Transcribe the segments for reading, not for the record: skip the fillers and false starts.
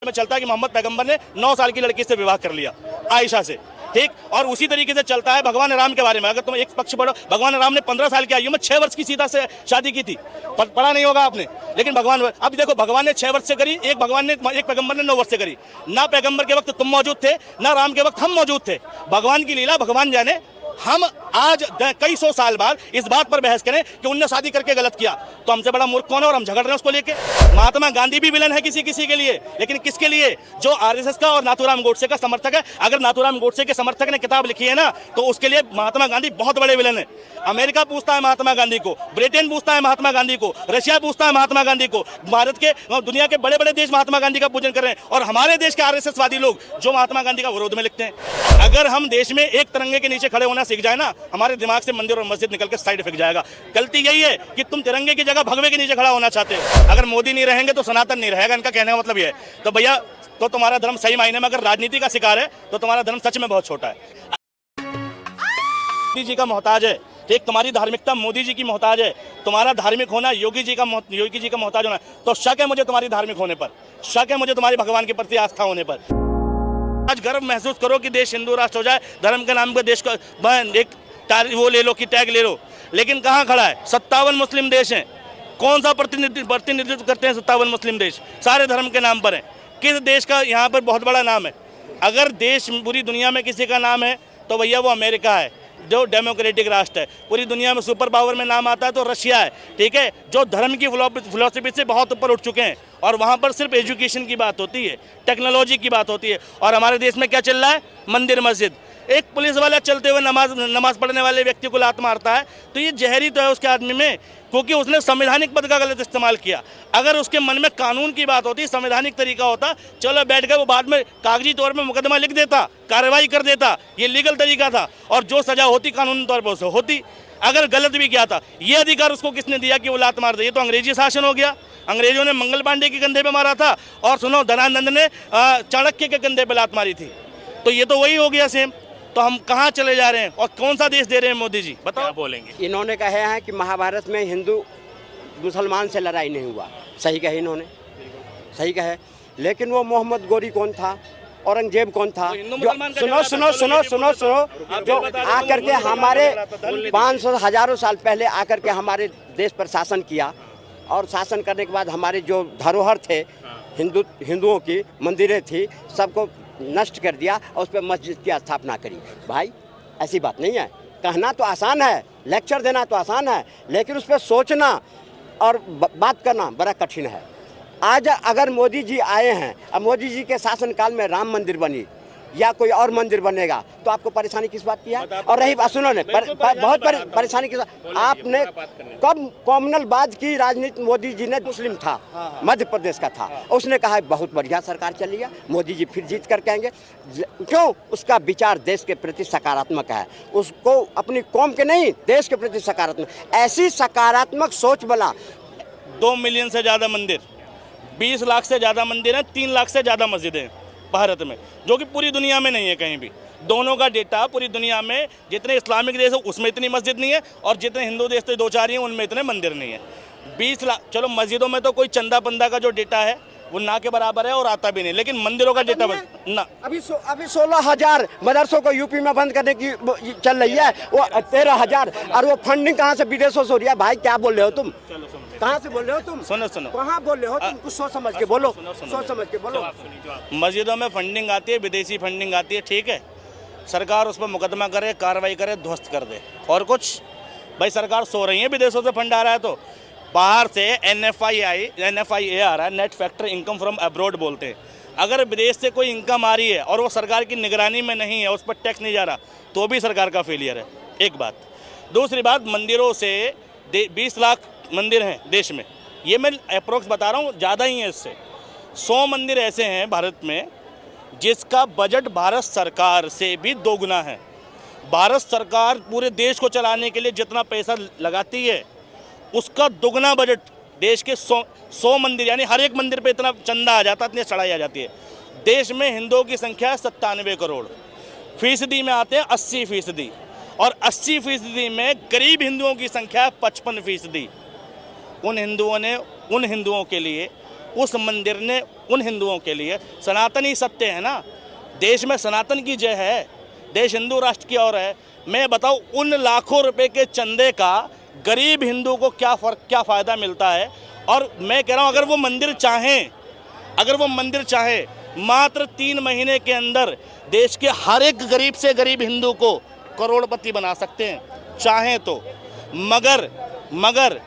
में चलता है कि मोहम्मद पैगंबर ने 9 साल की लड़की से विवाह कर लिया, आयशा से, ठीक। और उसी तरीके से चलता है भगवान राम के बारे में। अगर तुम एक पक्ष पढ़ो, भगवान राम ने 15 साल की आयु में 6 वर्ष की सीता से शादी की थी, पढ़ा नहीं होगा आपने। लेकिन भगवान, अब देखो, भगवान ने 6 वर्ष से करी, एक पैगंबर ने 9 वर्ष से करी। ना पैगंबर के वक्त तुम मौजूद थे, ना राम के वक्त हम मौजूद थे। भगवान की लीला भगवान जाने। हम आज कई सौ साल बाद इस बात पर बहस करें कि उनने शादी करके गलत किया, तो हमसे बड़ा मूर्ख कौन है? और हम झगड़ रहे हैं उसको लेके। महात्मा गांधी भी विलन है किसी किसी के लिए, लेकिन किसके लिए? जो आरएसएस का और नाथूराम गोडसे का समर्थक है। अगर नाथूराम गोडसे के समर्थक ने किताब लिखी है ना, तो उसके लिए महात्मा गांधी बहुत बड़े विलन है। अमेरिका पूछता है महात्मा गांधी को, ब्रिटेन पूछता है महात्मा गांधी को, रशिया पूछता है महात्मा गांधी को। भारत के, दुनिया के बड़े बड़े देश महात्मा गांधी का पूजन कर रहे हैं, और हमारे देश के आरएसएसवादी लोग जो महात्मा गांधी का विरोध में लिखते हैं। अगर हम देश में एक तिरंगे के नीचे खड़े होना सीख जाए ना, हमारे दिमाग से मंदिर और मस्जिद निकल के साइड फेंक जाएगा। गलती यही है कि तुम तिरंगे की जगह भगवे के नीचे खड़ा होना चाहते हो। अगर मोदी नहीं रहेंगे तो सनातन नहीं रहेगा, इनका कहने का मतलब ये है। तो भैया, तो तुम्हारा धर्म सही मायने में अगर राजनीति का शिकार है, तो तुम्हारा धर्म सच में बहुत छोटा है। मोदी जी का मोहताज है, एक तुम्हारी धार्मिकता मोदी जी की मोहताज है। तुम्हारा धार्मिक होना योगी जी का मोहताज होना। तो शक है मुझे तुम्हारी धार्मिक होने पर, शक है मुझे तुम्हारी भगवान के प्रति आस्था होने पर। आज गर्व महसूस करो कि देश हिंदू राष्ट्र हो जाए, धर्म के नाम पे देश को एक वो ले लो कि टैग ले लो। लेकिन कहाँ खड़ा है? 57 मुस्लिम देश हैं। कौन सा प्रतिनिधित्व करते हैं 57 मुस्लिम देश? सारे धर्म के नाम पर हैं। किस देश का यहाँ पर बहुत बड़ा नाम है? अगर देश पूरी दुनिया में किसी का नाम है तो भैया वो अमेरिका है, जो डेमोक्रेटिक राष्ट्र है। पूरी दुनिया में सुपर पावर में नाम आता है तो रशिया है, ठीक है, जो धर्म की फिलॉसफी से बहुत ऊपर उठ चुके हैं। और वहाँ पर सिर्फ एजुकेशन की बात होती है, टेक्नोलॉजी की बात होती है। और हमारे देश में क्या चल रहा है? मंदिर मस्जिद। एक पुलिस वाला चलते हुए नमाज पढ़ने वाले व्यक्ति को लात मारता है, तो ये जहरी तो है उसके आदमी में, क्योंकि उसने संवैधानिक पद का गलत इस्तेमाल किया। अगर उसके मन में कानून की बात होती, संवैधानिक तरीका होता, चलो बैठ गए, वो बाद में कागजी तौर पर मुकदमा लिख देता, कार्रवाई कर देता, ये लीगल तरीका था, और जो सजा होती कानूनी तौर पर उसे होती। अगर गलत भी किया था, ये अधिकार उसको किसने दिया कि वो लात मार दे? ये तो अंग्रेजी शासन हो गया। अंग्रेजों ने मंगल पांडे के कंधे पे मारा था, और सुनो, धनानंद ने चाणक्य के कंधे पे लात मारी थी। तो ये तो वही हो गया सेम। तो हम कहाँ चले जा रहे हैं और कौन सा देश दे रहे हैं मोदी जी? बताओ। क्या बोलेंगे? इन्होंने कहे हैं कि महाभारत में हिंदू मुसलमान से लड़ाई नहीं हुआ। सही कहे इन्होंने, सही कहे। लेकिन वो मोहम्मद गोरी कौन था? औरंगजेब कौन था? सुनो सुनो सुनो सुनो सुनो, जो आकर के हमारे 500 हजारों साल पहले आकर के हमारे देश पर शासन किया, और शासन करने के बाद हमारे जो धरोहर थे हिंदुओं की मंदिरें थी, सबको नष्ट कर दिया और उस पर मस्जिद की स्थापना करी। भाई, ऐसी बात नहीं है। कहना तो आसान है, लेक्चर देना तो आसान है, लेकिन उस पर सोचना और बात करना बड़ा कठिन है। आज अगर मोदी जी आए हैं, अब मोदी जी के शासनकाल में राम मंदिर बनी या कोई और मंदिर बनेगा, तो आपको परेशानी किस बात की है? और रही बात, सुनो ने, बहुत परेशानी किस बात? आपने कब कॉमनलवाद की राजनीति? मोदी जी ने मुस्लिम था, मध्य प्रदेश का था, उसने कहा बहुत बढ़िया सरकार चली है, मोदी जी फिर जीत कर कहेंगे। क्यों? उसका विचार देश के प्रति सकारात्मक है, उसको अपनी कौम के नहीं, देश के प्रति सकारात्मक। ऐसी सकारात्मक सोच वाला 2 मिलियन से ज़्यादा मंदिर, 20 लाख से ज़्यादा मंदिर हैं, 3 लाख से ज़्यादा मस्जिदें हैं भारत में, जो कि पूरी दुनिया में नहीं है कहीं भी। दोनों का डेटा पूरी दुनिया में, जितने इस्लामिक देश है उसमें इतनी मस्जिद नहीं है, और जितने हिंदू देश तो 2-4 ही हैं उनमें इतने मंदिर नहीं है। 20 लाख, चलो मस्जिदों में तो कोई चंदा पंदा का जो डेटा है वो ना के बराबर है और आता भी नहीं, लेकिन मंदिरों का डेटा ना। अभी 16,000 मदरसों को यूपी में बंद करने की चल रही है, वो 13,000, और वो फंडिंग कहाँ से? विदेशों से हो रही है। भाई, क्या बोल रहे हो तुम? कहाँ से बोल रहे हो तुम? सुनो सुनो, कहाँ बोल रहे हो तुम? कुछ सोच समझ के बोलो, सोच समझ के बोलो। मस्जिदों में फंडिंग आती है, विदेशी फंडिंग आती है, ठीक है, सरकार उस पर मुकदमा करे, कार्रवाई करे, ध्वस्त कर दे, और कुछ? भाई, सरकार सो रही है, विदेशों से फंड आ रहा है तो बाहर से NFIA आ रहा है, net factor income from abroad बोलते हैं। अगर विदेश से कोई इनकम आ रही है और वो सरकार की निगरानी में नहीं है, उस पर टैक्स नहीं जा रहा, तो भी सरकार का फेलियर है। एक बात। दूसरी बात, मंदिरों से 20 लाख मंदिर हैं देश में, ये मैं अप्रोक्स बता रहा हूँ, ज़्यादा ही है इससे। 100 मंदिर ऐसे हैं भारत में जिसका बजट भारत सरकार से भी 2 गुना है। भारत सरकार पूरे देश को चलाने के लिए जितना पैसा लगाती है, उसका 2 गुना बजट देश के 100 मंदिर, यानी हर एक मंदिर पे इतना चंदा आ जाता है, इतनी चढ़ाई आ जाती है। देश में हिंदुओं की संख्या 97 करोड़, फीसदी में आते हैं 80%, और 80% में गरीब हिंदुओं की संख्या 55%। उन हिंदुओं के लिए उस मंदिर ने उन हिंदुओं के लिए, सनातनी सत्य है ना, देश में सनातन की जय है, देश हिंदू राष्ट्र की ओर है। मैं बताऊं उन लाखों रुपए के चंदे का गरीब हिंदू को क्या फ़ायदा मिलता है। और मैं कह रहा हूं अगर वो मंदिर चाहे मात्र 3 महीने के अंदर देश के हर एक गरीब से गरीब हिंदू को करोड़पति बना सकते हैं चाहें तो। मगर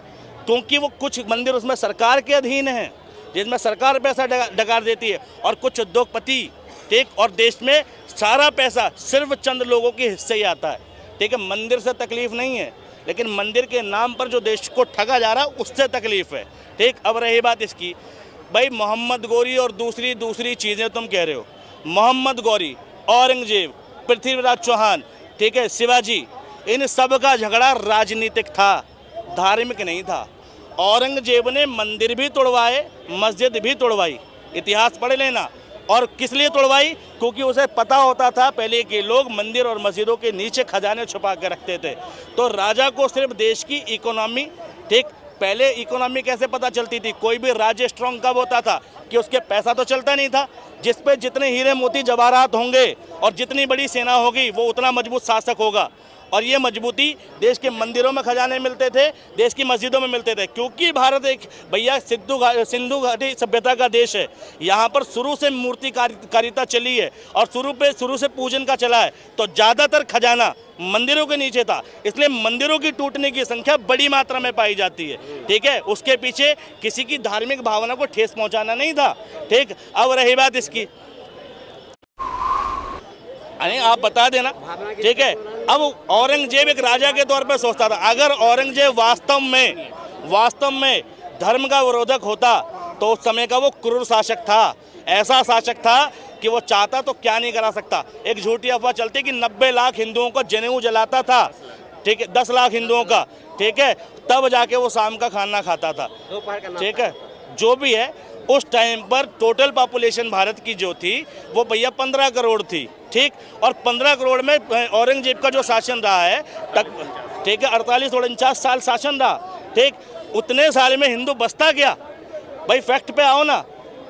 क्योंकि वो कुछ मंदिर उसमें सरकार के अधीन हैं, जिसमें सरकार पैसा डकार देती है, और कुछ उद्योगपति, ठीक, और देश में सारा पैसा सिर्फ चंद लोगों के हिस्से ही आता है, ठीक है। मंदिर से तकलीफ नहीं है, लेकिन मंदिर के नाम पर जो देश को ठगा जा रहा है उससे तकलीफ है, ठीक। अब रही बात इसकी, भाई मोहम्मद गौरी और दूसरी चीज़ें तुम कह रहे हो, मोहम्मद गौरी, औरंगजेब, पृथ्वीराज चौहान, ठीक है, शिवाजी, इन सब का झगड़ा राजनीतिक था, धार्मिक नहीं था। औरंगजेब ने मंदिर भी तोड़वाए, मस्जिद भी तोड़वाई, इतिहास पढ़ लेना। और किस लिए तोड़वाई? क्योंकि उसे पता होता था पहले के लोग मंदिर और मस्जिदों के नीचे खजाने छुपा के रखते थे। तो राजा को सिर्फ देश की इकोनॉमी, ठीक, पहले इकोनॉमी कैसे पता चलती थी? कोई भी राज्य स्ट्रॉन्ग कब होता था कि उसके पैसा तो चलता नहीं था, जिस पे जितने हीरे मोती जवाहरात होंगे और जितनी बड़ी सेना होगी वो उतना मजबूत शासक होगा। और ये मजबूती देश के मंदिरों में खजाने मिलते थे, देश की मस्जिदों में मिलते थे, क्योंकि भारत एक भैया सिंधु घाटी सभ्यता का देश है। यहाँ पर शुरू से मूर्तिकारिता चली है और शुरू से पूजन का चला है, तो ज़्यादातर खजाना मंदिरों के नीचे था, इसलिए मंदिरों की टूटने की संख्या बड़ी मात्रा में पाई जाती है, ठीक है। उसके पीछे किसी की धार्मिक भावना को ठेस पहुँचाना नहीं था, ठीक। अब रही बात इसकी, अरे आप बता देना, ठीक है। अब औरंगजेब एक राजा के तौर पर सोचता था, अगर औरंगजेब वास्तव में धर्म का विरोधक होता तो उस समय का वो क्रूर शासक था, ऐसा शासक था कि वो चाहता तो क्या नहीं करा सकता। एक झूठी अफवाह चलती कि 90 लाख हिंदुओं को जनेऊ जलाता था, ठीक है, 10 लाख हिंदुओं का, ठीक है, तब जाके वो शाम का खाना खाता था, ठीक है। जो भी है, उस टाइम पर टोटल पॉपुलेशन भारत की जो थी वो भैया 15 करोड़ थी, ठीक। और 15 करोड़ में औरंगजेब का जो शासन रहा है तक, ठीक है, 48 और 49 साल शासन रहा, ठीक। उतने साल में हिंदू बसता गया। भाई फैक्ट पे आओ ना,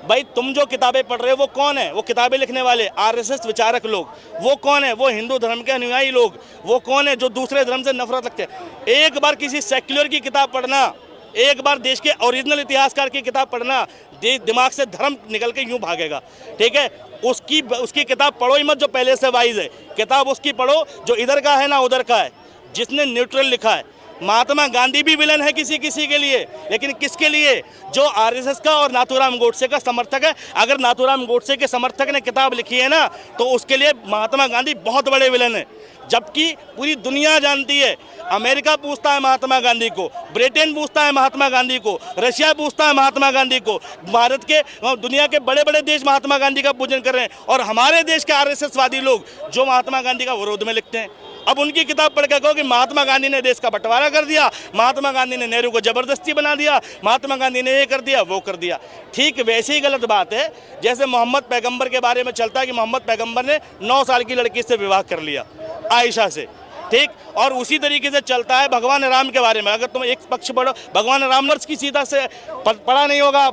भाई तुम जो किताबें पढ़ रहे हो वो कौन है? वो किताबें लिखने वाले आरएसएस विचारक लोग, वो कौन है? वो हिंदू धर्म के अनुयायी लोग, वो कौन है जो दूसरे धर्म से नफरत रखते हैं? एक बार किसी सेक्युलर की किताब पढ़ना, एक बार देश के ओरिजिनल इतिहासकार की किताब पढ़ना, दिमाग से धर्म निकल के यूं भागेगा, ठीक है। उसकी किताब पढ़ो ही मत जो पहले से वाइज है, किताब उसकी पढ़ो जो इधर का है ना उधर का है, जिसने न्यूट्रल लिखा है। महात्मा गांधी भी विलन है किसी के लिए, लेकिन किसके लिए? जो आरएसएस का और नाथूराम गोडसे का समर्थक है। अगर नाथूराम गोडसे के समर्थक ने किताब लिखी है ना तो उसके लिए महात्मा गांधी बहुत बड़े विलन है, जबकि पूरी दुनिया जानती है। अमेरिका पूछता है महात्मा गांधी को, ब्रिटेन पूछता है महात्मा गांधी को, रशिया पूछता है महात्मा गांधी को, भारत के दुनिया के बड़े बड़े देश महात्मा गांधी का पूजन कर रहे हैं, और हमारे देश के आरएसएसवादी लोग जो महात्मा गांधी का विरोध में लिखते हैं। अब उनकी किताब पढ़ के कहो कि महात्मा गांधी ने देश का बंटवारा कर दिया, महात्मा गांधी ने नेहरू को जबरदस्ती बना दिया, महात्मा गांधी ने ये कर दिया वो कर दिया, ठीक वैसे ही गलत बात है जैसे मोहम्मद पैगंबर के बारे में चलता है कि मोहम्मद पैगंबर ने 9 साल की लड़की से विवाह कर लिया, आयशा से, ठीक। और उसी तरीके से चलता है भगवान राम के बारे में। अगर तुम एक पक्ष पढ़ो, भगवान राम की सीता से पढ़ा नहीं होगा,